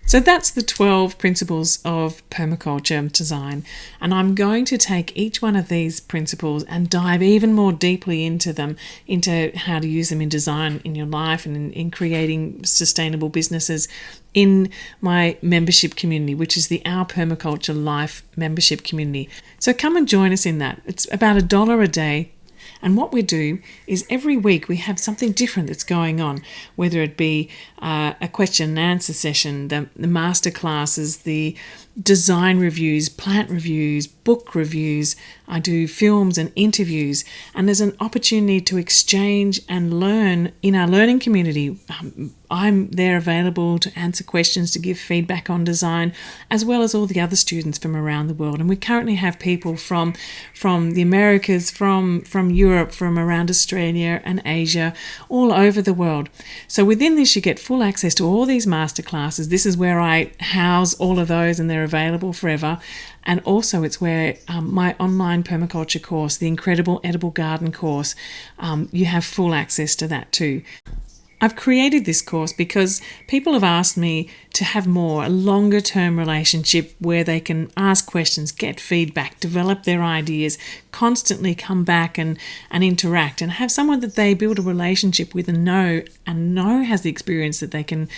S1: So that's the 12 principles of permaculture design. And I'm going to take each one of these principles and dive even more deeply into them, into how to use them in design in your life and in creating sustainable businesses in my membership community, which is the Our Permaculture Life membership community. So come and join us in that. It's about $1 a day. And what we do is every week we have something different that's going on, whether it be a question and answer session, the master classes, the design reviews, plant reviews, book reviews. I do films and interviews, and there's an opportunity to exchange and learn in our learning community. I'm there available to answer questions, to give feedback on design, as well as all the other students from around the world. And we currently have people from the Americas, from Europe, from around Australia and Asia, all over the world. So within this, you get full access to all these masterclasses. This is where I house all of those, and they're available forever. And also it's where my online permaculture course, the Incredible Edible Garden course, you have full access to that too. I've created this course because people have asked me to have a longer term relationship where they can ask questions, get feedback, develop their ideas, constantly come back and interact, and have someone that they build a relationship with and know has the experience that they can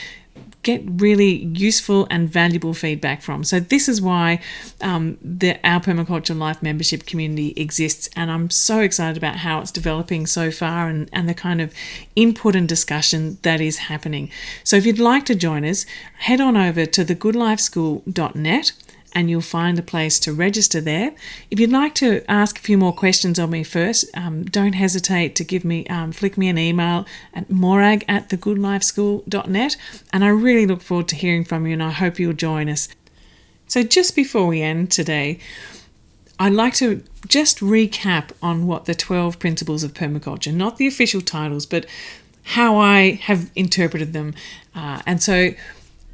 S1: get really useful and valuable feedback from. So this is why our Permaculture Life membership community exists, and I'm so excited about how it's developing so far and the kind of input and discussion that is happening. So if you'd like to join us, head on over to thegoodlifeschool.net and you'll find a place to register there. If you'd like to ask a few more questions of me first, don't hesitate to flick me an email at morag@thegoodlifeschool.net, and I really look forward to hearing from you, and I hope you'll join us. So just before we end today, I'd like to just recap on what the 12 principles of permaculture, not the official titles, but how I have interpreted them. And so,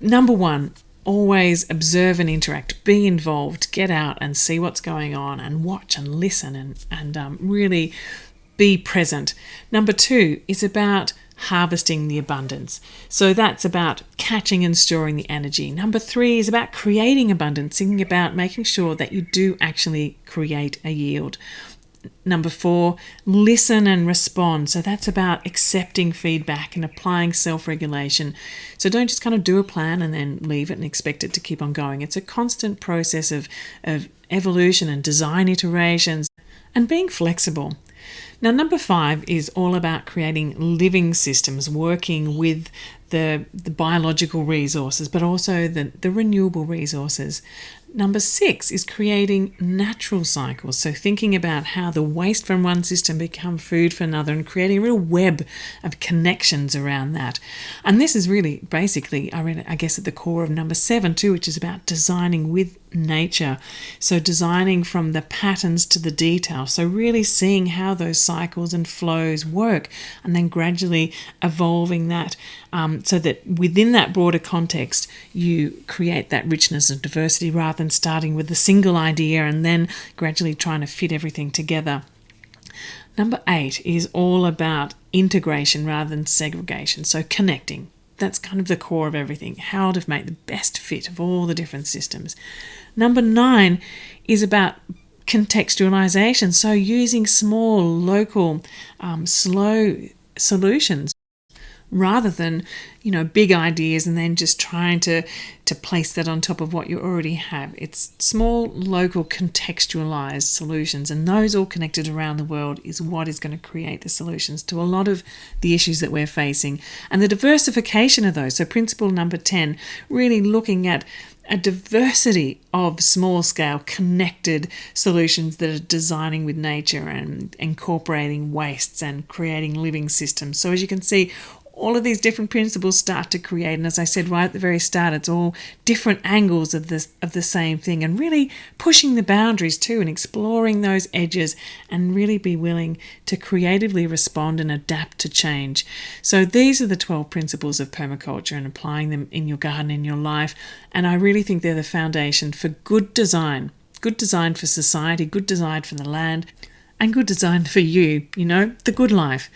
S1: number one, always observe and interact, be involved, get out and see what's going on and watch and listen and really be present. Number two is about harvesting the abundance. So that's about catching and storing the energy. Number three is about creating abundance, thinking about making sure that you do actually create a yield. Number four, listen and respond. So that's about accepting feedback and applying self-regulation. So don't just kind of do a plan and then leave it and expect it to keep on going. It's a constant process of evolution and design iterations and being flexible. Now, number five is all about creating living systems, working with the biological resources, but also the renewable resources. Number six is creating natural cycles. So thinking about how the waste from one system become food for another and creating a real web of connections around that. And this is really basically, I guess, at the core of number seven too, which is about designing with nature. So designing from the patterns to the detail. So really seeing how those cycles and flows work, and then gradually evolving that so that within that broader context, you create that richness and diversity rather than starting with a single idea and then gradually trying to fit everything together. Number eight is all about integration rather than segregation. So connecting. That's kind of the core of everything, how to make the best fit of all the different systems. Number nine is about contextualization. So using small, local, slow solutions rather than, big ideas and then just trying to place that on top of what you already have. It's small, local, contextualized solutions, and those all connected around the world is what is going to create the solutions to a lot of the issues that we're facing. And the diversification of those, so principle number 10, really looking at a diversity of small-scale connected solutions that are designing with nature and incorporating wastes and creating living systems. So as you can see, all of these different principles start to create, and as I said right at the very start, it's all different angles of the same thing, and really pushing the boundaries too and exploring those edges and really be willing to creatively respond and adapt to change. So these are the 12 principles of permaculture, and applying them in your garden, in your life, and I really think they're the foundation for good design for society, good design for the land, and good design for you, the good life.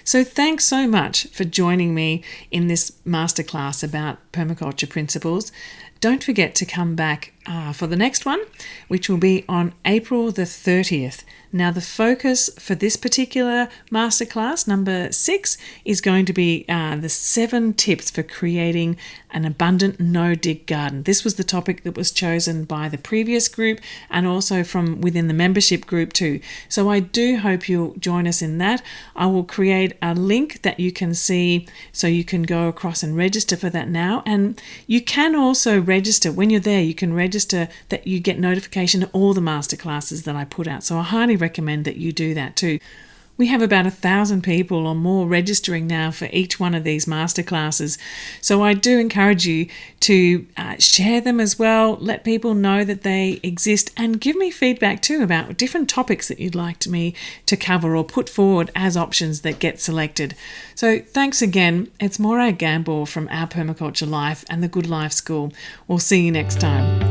S1: So thanks so much for joining me in this masterclass about permaculture principles. Don't forget to come back for the next one, which will be on April the 30th. Now, the focus for this particular masterclass, number 6, is going to be the 7 tips for creating an abundant no-dig garden. This was the topic that was chosen by the previous group and also from within the membership group too. So I do hope you'll join us in that. I will create a link that you can see so you can go across and register for that now. And you can also register when you're there. You can register that you get notification of all the masterclasses that I put out. So I highly recommend that you do that too. We have about 1,000 people or more registering now for each one of these masterclasses. So I do encourage you to share them as well, let people know that they exist, and give me feedback too about different topics that you'd like me to cover or put forward as options that get selected. So thanks again. It's Morag Gamble from Our Permaculture Life and the Good Life School. We'll see you next time.